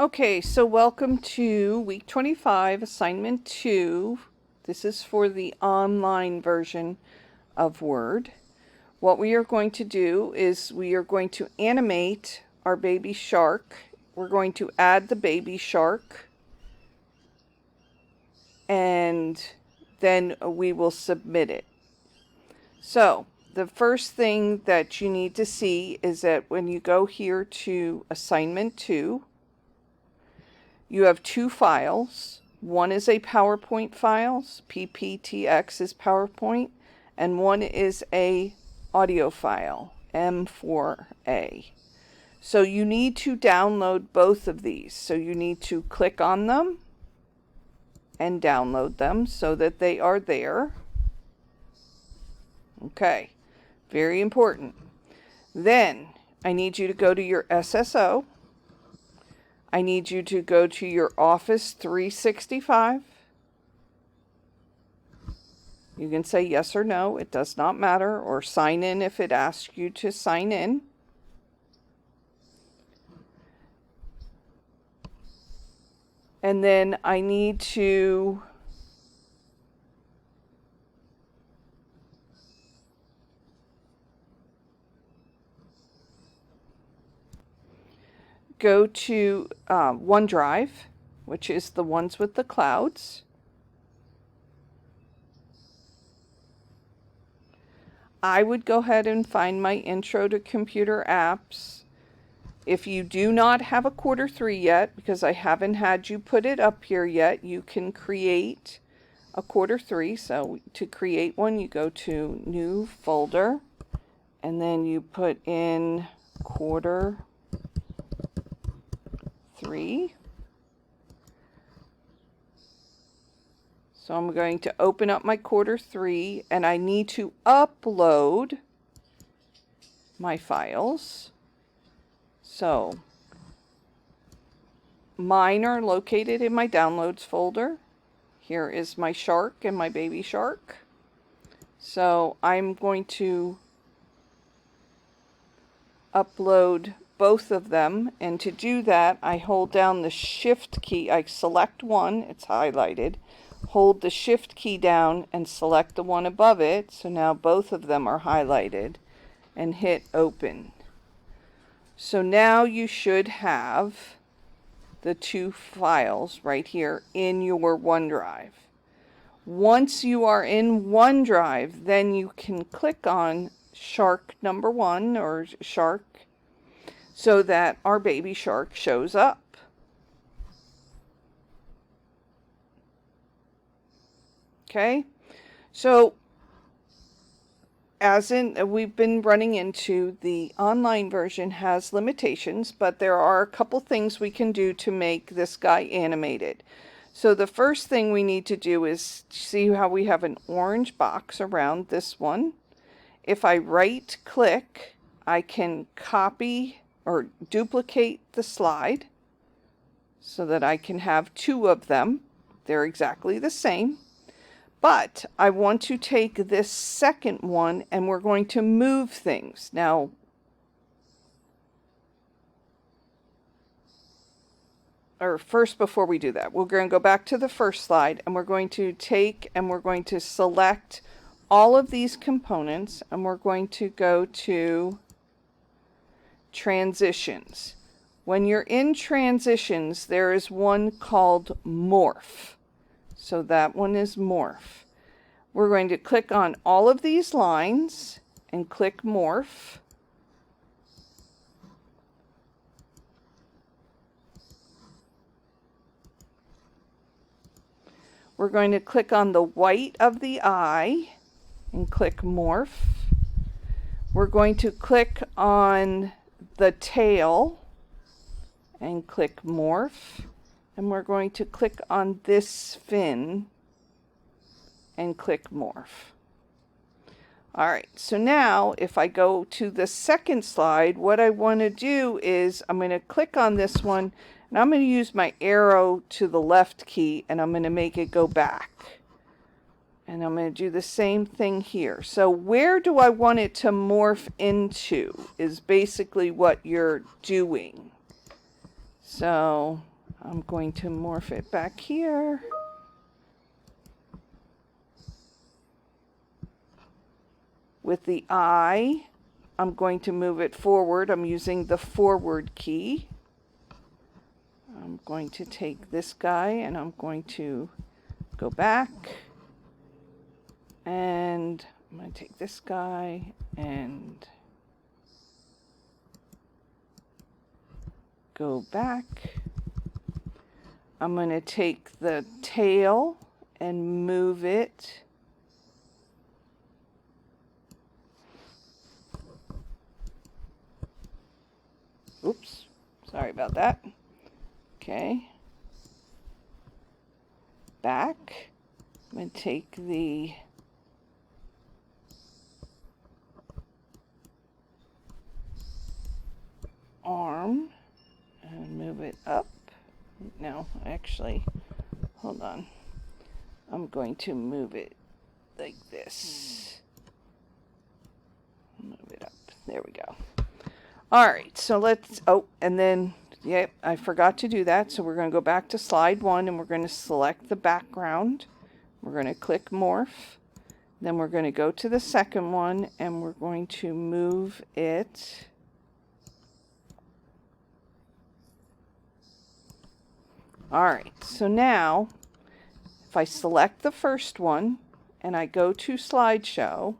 Okay, so welcome to week 25, assignment 2. This is for the online version of Word. What we are going to do is we are going to animate our baby shark. We're going to add the baby shark, and then we will submit it. So the first thing that you need to see is that when you go here to assignment 2, you have two files. One is a PowerPoint file, PPTX is PowerPoint, and one is a audio file, M4A. So you need to download both of these. So you need to click on them and download them so that they are there. Okay, very important. Then I need you to go to your SSO. I need you to go to your Office 365. You can say yes or no, it does not matter, or sign in if it asks you to sign in. And then I need to go to OneDrive, which is the ones with the clouds. I would go ahead and find my Intro to Computer Apps. If you do not have a Q3 yet, because I haven't had you put it up here yet, you can create a Q3. So to create one, you go to New Folder, and then you put in Q3. So I'm going to open up my Q3, and I need to upload my files. So mine are located in my downloads folder. Here is my shark and my baby shark. So I'm going to upload both of them, and to do that I hold down the shift key. I select one, it's highlighted, hold the shift key down and select the one above it, so now both of them are highlighted, and hit open. So now you should have the two files right here in your OneDrive. Once you are in OneDrive, then you can click on shark number 1 or shark so that our baby shark shows up. Okay, so as in we've been running into, the online version has limitations, but there are a couple things we can do to make this guy animated. So the first thing we need to do is see how we have an orange box around this one. If I right click, I can copy or duplicate the slide so that I can have two of them. They're exactly the same. But I want to take this second one and we're going to move things. Now, or first, before we do that, we're going to go back to the first slide, and we're going to take and we're going to select all of these components, and we're going to go to transitions. When you're in transitions, there is one called morph. So that one is morph. We're going to click on all of these lines and click morph. We're going to click on the white of the eye and click morph. We're going to click on the tail and click morph. And we're going to click on this fin and click morph. All right, so now if I go to the second slide, what I want to do is I'm going to click on this one, and I'm going to use my arrow to the left key, and I'm going to make it go back. And I'm going to do the same thing here. So where do I want it to morph into is basically what you're doing. So I'm going to morph it back here. With the eye, I'm going to move it forward. I'm using the forward key. I'm going to take this guy and I'm going to go back. And I'm going to take this guy and go back. I'm going to take the tail and move it oops, sorry about that. Okay. Back. I'm going to take the arm and move it up. No, actually, hold on. I'm going to move it like this. Move it up. There we go. All right, so let's, oh, and then, yep, I forgot to do that. So we're going to go back to slide 1 and we're going to select the background. We're going to click morph. Then we're going to go to the second one and we're going to move it all right, so now if I select the first one and I go to slideshow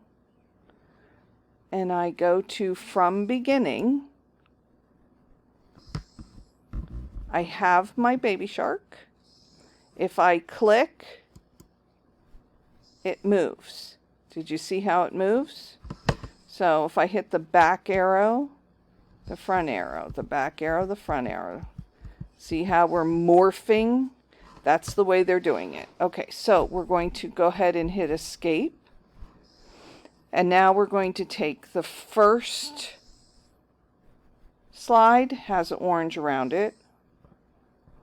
and I go to from beginning, I have my baby shark. If I click, it moves. Did you see how it moves? So if I hit the back arrow, the front arrow, the back arrow, the front arrow. See how we're morphing? That's the way they're doing it. Okay, so we're going to go ahead and hit escape. And now we're going to take the first slide, has orange around it.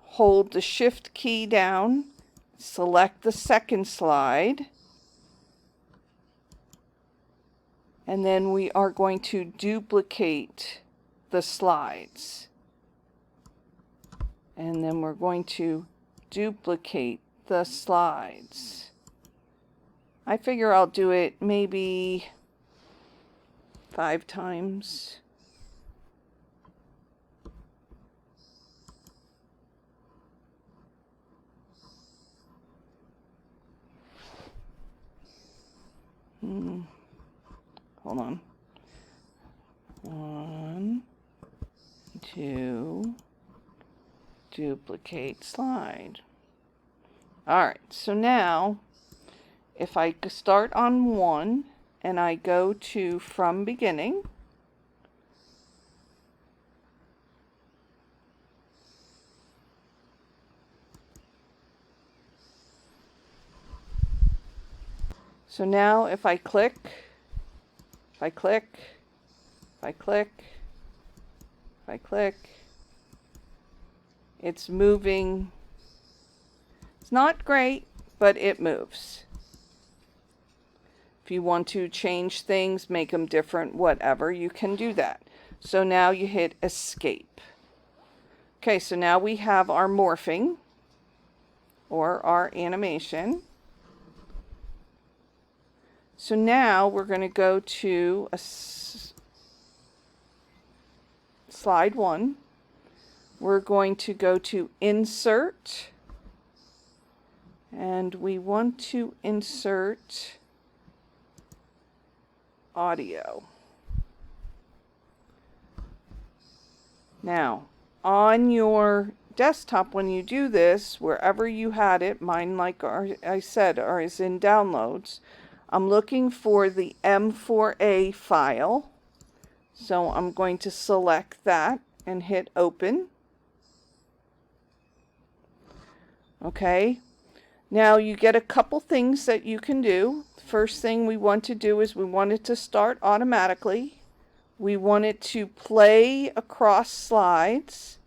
Hold the shift key down, select the second slide. And then we are going to duplicate the slides. And then we're going to duplicate the slides. I figure I'll do it maybe 5 times. Hold on. 1, 2, duplicate slide. All right, so now if I start on 1 and I go to from beginning, so now if I click, if I click, if I click, if I click, it's moving. It's not great, but it moves. If you want to change things, make them different, whatever, you can do that. So now you hit escape. Okay, so now we have our morphing or our animation. So now we're going to go to slide 1. We're going to go to insert, and we want to insert audio. Now, on your desktop, when you do this, wherever you had it, mine, like I said, is in downloads. I'm looking for the M4A file. So I'm going to select that and hit open. Okay. Now you get a couple things that you can do. First thing we want to do is we want it to start automatically. We want it to play across slides.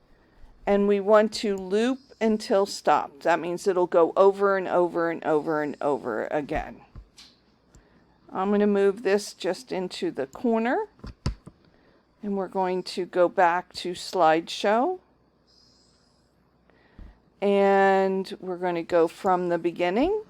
And we want to loop until stopped. That means it'll go over and over and over and over again. I'm going to move this just into the corner. And we're going to go back to slideshow. and we're going to go from the beginning.